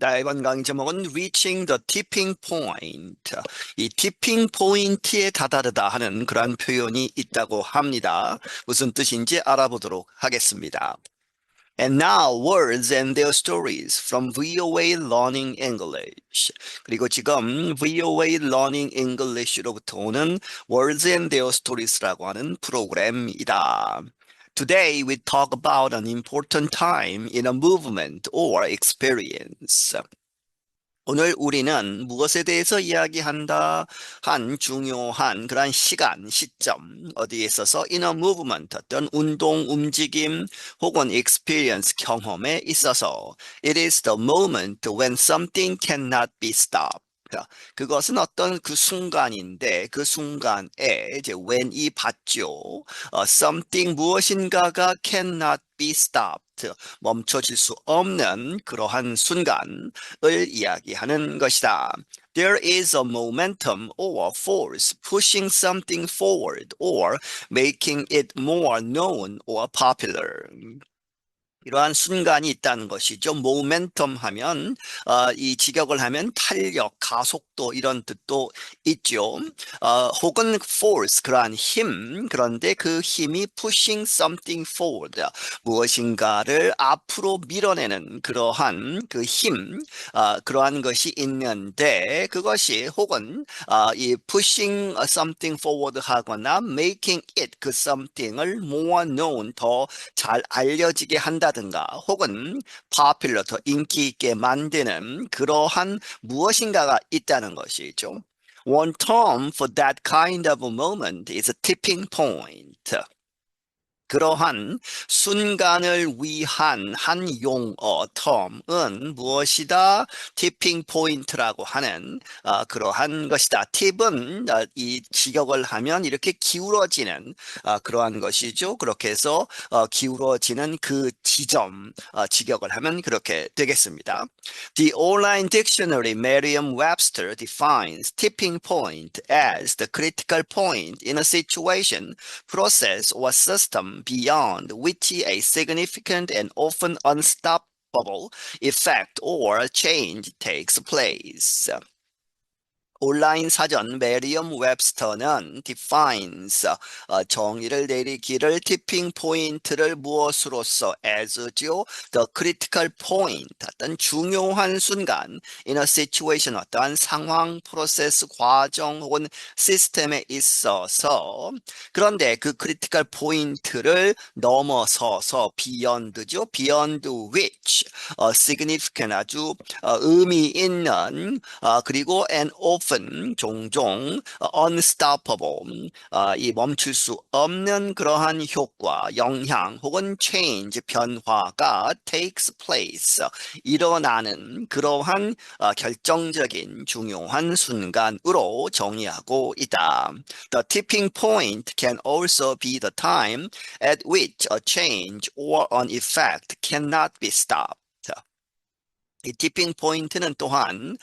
이번 강의 제목은 Reaching the Tipping Point. 이 tipping point에 다다르다 하는 그러한 표현이 있다고 합니다. 무슨 뜻인지 알아보도록 하겠습니다. And now, words and their stories from VOA Learning English. 그리고 지금 VOA Learning English로부터 오는 Words and Their Stories라고 하는 프로그램이다. Today, we talk about an important time in a movement or experience. 오늘 우리는 무엇에 대해서 이야기한다 한 중요한 그러한 시간, 시점, 어디에 있어서 in a movement, 어떤 운동, 움직임 혹은 experience, 경험에 있어서 it is the moment when something cannot be stopped. 그것은 어떤 그 순간인데 그 순간에 이제 when이 받죠. something 무엇인가가 cannot be stopped. 멈춰질 수 없는 그러한 순간을 이야기하는 것이다. There is a momentum or force pushing something forward or making it more known or popular. 이러한 순간이 있다는 것이죠. 모멘텀 하면 이 직역을 하면 탄력, 가속도 이런 뜻도 있죠. 혹은 force, 그러한 힘, 그런데 그 힘이 pushing something forward, 무엇인가를 앞으로 밀어내는 그러한 그 힘, 그러한 것이 있는데 그것이 혹은 이 pushing something forward 하거나 making it 그 something을 more known, 더 잘 알려지게 한다든가 혹은 popular, 더 인기 있게 만드는 그러한 무엇인가가 있다는 것이죠. One term for that kind of a moment is a tipping point. 그러한 순간을 위한 한 용어, term은 무엇이다? tipping point라고 하는 그러한 것이다. 팁은 이 직역을 하면 이렇게 기울어지는 그러한 것이죠. 그렇게 해서 기울어지는 그 지점, 직역을 하면 그렇게 되겠습니다. The online dictionary Merriam-Webster defines tipping point as the critical point in a situation, process, or system beyond which a significant and often unstoppable effect or change takes place. 온라인 사전 메리엄 웹스터는 defines, 정의를 내리기를 tipping point를 무엇으로써 as죠. the critical point, 어떤 중요한 순간 in a situation, 어떠한 상황, 프로세스, 과정 혹은 시스템에 있어서 그런데 그 critical point를 넘어서서 beyond죠. beyond which, significant, 아주 의미 있는 그리고 and often 종종 unstoppable, 이 멈출 수 없는 그러한 효과, 영향 혹은 change, 변화가 takes place, 일어나는 그러한 결정적인 중요한 순간으로 정의하고 있다. The tipping point can also be the time at which a change or an effect cannot be stopped. 이 티핑 포인트는 또한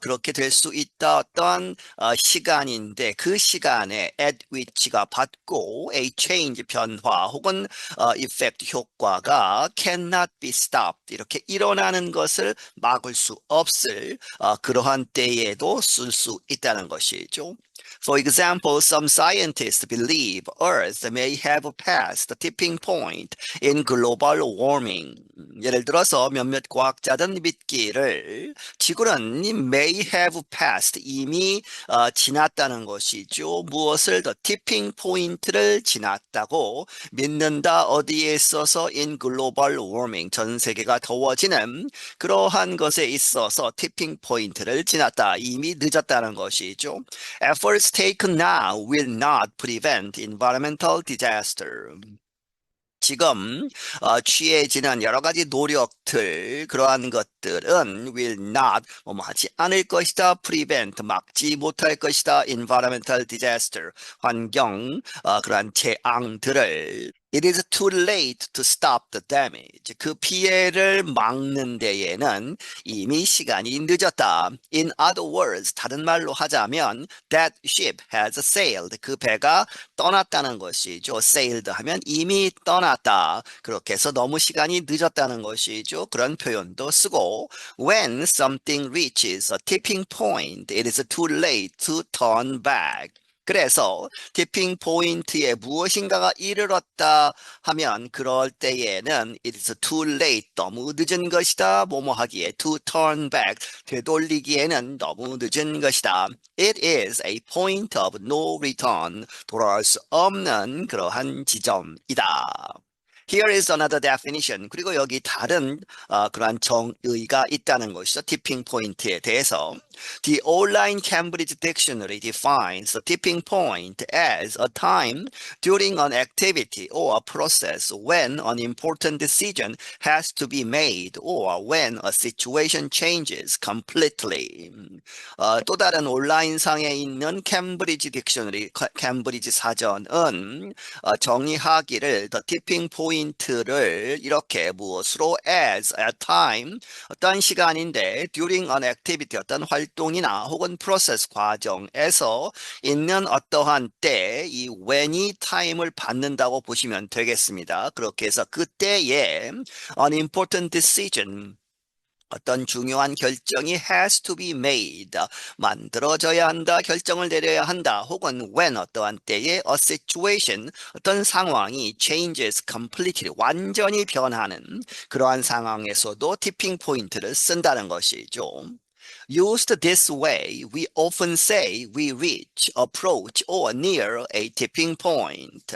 그렇게 될 수 있다 어떤 시간인데 그 시간에 at which가 받고 a change, 변화 혹은 effect, 효과가 cannot be stopped, 이렇게 일어나는 것을 막을 수 없을 그러한 때에도 쓸 수 있다는 것이죠. For example, some scientists believe Earth may have passed the tipping point in global warming. 예를 들어서 몇몇 과학자들은 믿기를 지구는 may have passed, 이미 지났다는 것이죠. 무엇을 the tipping point를 지났다고 믿는다. 어디에 있어서 in global warming, 전 세계가 더워지는 그러한 것에 있어서 tipping point를 지났다. 이미 늦었다는 것이죠. Efforts taken now will not prevent environmental disaster. 지금 취해지는 여러 가지 노력들, 그러한 것들은 will not, 뭐뭐 하지 않을 것이다, prevent, 막지 못할 것이다, environmental disaster, 환경 그러한 재앙들을 It is too late to stop the damage. 그 피해를 막는 데에는 이미 시간이 늦었다. In other words, 다른 말로 하자면 that ship has sailed. 그 배가 떠났다는 것이죠. sailed 하면 이미 떠났다. 그렇게 해서 너무 시간이 늦었다는 것이죠. 그런 표현도 쓰고 when something reaches a tipping point, it is too late to turn back. 그래서 티핑 포인트에 무엇인가가 이르렀다 하면 그럴 때에는 it is too late, 너무 늦은 것이다. 뭐뭐 하기에 to turn back, 되돌리기에는 너무 늦은 것이다. It is a point of no return, 돌아올 수 없는 그러한 지점이다. Here is another definition. 그리고 여기 다른 그러한 정의가 있다는 것이죠. tipping point에 대해서. The online Cambridge Dictionary defines the tipping point as a time during an activity or a process when an important decision has to be made or when a situation changes completely. 또 다른 온라인상에 있는 캠브리지 딕셔너리, 캠브리지 사전은 정의하기를 the tipping point를 이렇게 무엇으로 as a time, 어떤 시간인데 during an activity, 어떤 활동이나 혹은 프로세스 과정에서 있는 어떠한 때, 이 when이 time을 받는다고 보시면 되겠습니다. 그렇게 해서 그때에 an important decision, 어떤 중요한 결정이 has to be made, 만들어져야 한다, 결정을 내려야 한다, 혹은 when, 어떠한 때에 a situation, 어떤 상황이 changes completely, 완전히 변하는 그러한 상황에서도 티핑 포인트를 쓴다는 것이죠. Used this way, we often say we reach, approach, or near a tipping point.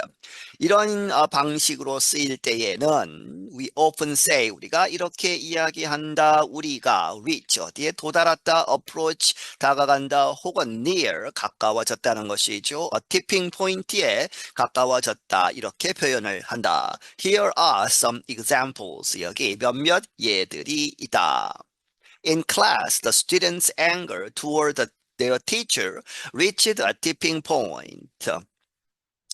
이런 방식으로 쓰일 때에는 we often say, 우리가 이렇게 이야기한다. 우리가 reach, 어디에 도달했다, approach, 다가간다, 혹은 near, 가까워졌다는 것이죠. tipping point에 가까워졌다, 이렇게 표현을 한다. Here are some examples. 여기 몇몇 예들이 있다. In class, the students' anger toward their teacher reached a tipping point.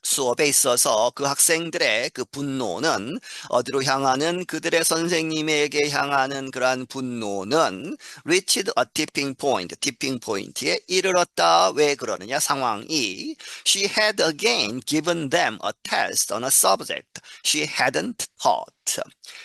수업에 있어서 그 학생들의 그 분노는 어디로 향하는, 그들의 선생님에게 향하는 그러한 분노는 reached a tipping point, tipping point에 이르렀다. 왜 그러느냐? 상황이 she had again given them a test on a subject she hadn't taught.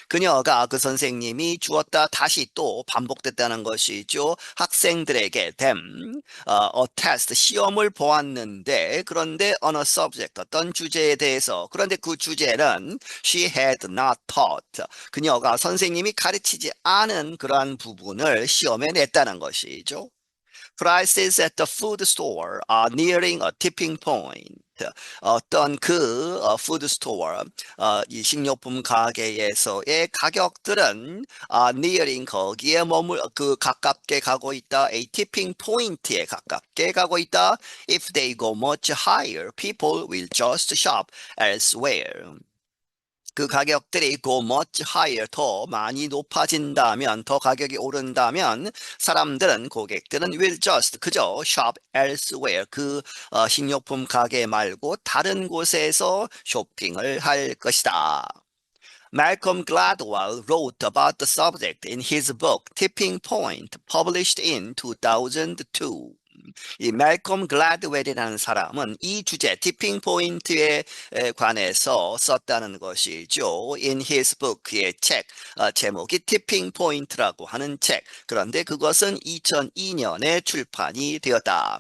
그녀가, 그 선생님이 주었다, 다시 또 반복됐다는 것이죠. 학생들에게 them, a test, 시험을 보았는데, 그런데 on a subject, 어떤 주제에 대해서, 그런데 그 주제는 she had not taught, 그녀가 선생님이 가르치지 않은 그러한 부분을 시험에 냈다는 것이죠. Prices at the food store are nearing a tipping point. 어떤 그 푸드 스토어, 이 식료품 가게에서의 가격들은 nearing, 거기에 가깝게 가고 있다. a tipping point에 가깝게 가고 있다. If they go much higher, people will just shop elsewhere. 그 가격들이 go much higher, 더 많이 높아진다면, 더 가격이 오른다면 사람들은, 고객들은 will just, 그저 shop elsewhere, 그 식료품 가게 말고 다른 곳에서 쇼핑을 할 것이다. Malcolm Gladwell wrote about the subject in his book Tipping Point, published in 2002. 이 malcolm gladwell이라는 사람은 이 주제 티핑 포인트에 관해서 썼다는 것이죠. In his book, 그의 책, 제목이 티핑 포인트라고 하는 책. 그런데 그것은 2002년에 출판이 되었다.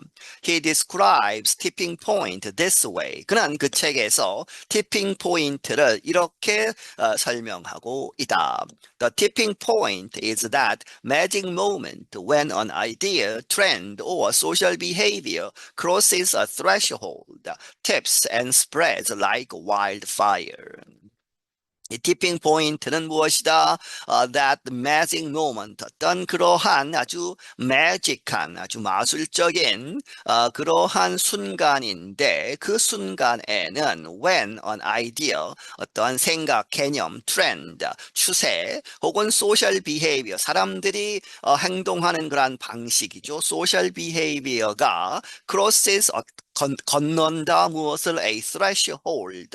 He describes tipping point this way. 그는 그 책에서 티핑 포인트를 이렇게 설명하고 있다. The tipping point is that magic moment when an idea, trend, or social behavior crosses a threshold, tips and spreads like wildfire. 이 티핑 포인트는 무엇이다? That magic moment, 어떤 그러한 아주 매직한, 아주 마술적인 그러한 순간인데, 그 순간에는 when an idea, 어떠한 생각, 개념, 트렌드, 추세, 혹은 소셜 비헤이비어, 사람들이 행동하는 그러한 방식이죠. 소셜 비헤이비어가 crosses, 건넌다 무엇을 a threshold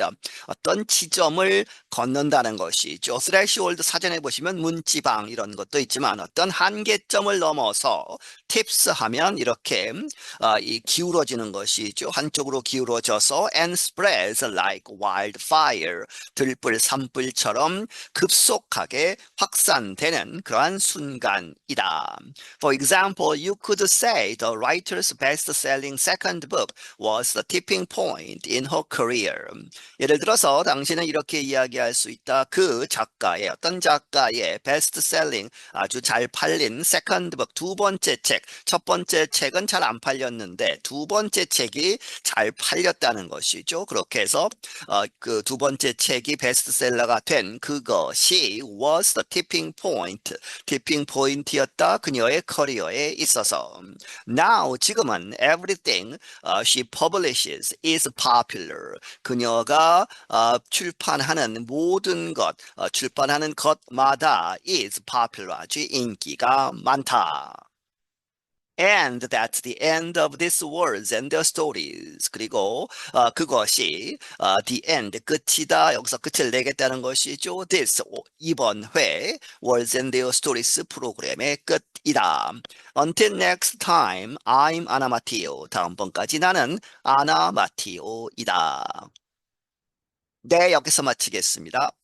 어떤 지점을 건넌다는 것이죠. threshold 사전에 보시면 문지방 이런 것도 있지만 어떤 한계점을 넘어서 tips 하면 이렇게 이 기울어지는 것이죠. 한쪽으로 기울어져서 and spreads like wildfire 들불 산불처럼 급속하게 확산되는 그러한 순간이다. For example, you could say the writer's best-selling second book was the tipping point in her career. 예를 들어서 당신은 이렇게 이야기할 수 있다. 그 작가의 어떤 작가의 베스트셀링 아주 잘 팔린 세컨드 북 두 번째 책, 첫 번째 책은 잘 안 팔렸는데 두 번째 책이 잘 팔렸다는 것이죠. 그렇게 해서 그 두 번째 책이 베스트셀러가 된 그것이 was the tipping point, tipping point였다. 그녀의 커리어에 있어서. Now 지금은 everything she publishes is popular. 그녀가 출판하는 모든 것, 출판하는 것마다 is popular, 아주 인기가 많다. And that's the end of these words and their stories. 그리고 그것이 the end, 끝이다. 여기서 끝을 내겠다는 것이죠. This, 이번 회 words and their stories 프로그램의 끝이다. Until next time, I'm Anna Matteo. 다음번까지 나는 아나 마티오이다. 네, 여기서 마치겠습니다.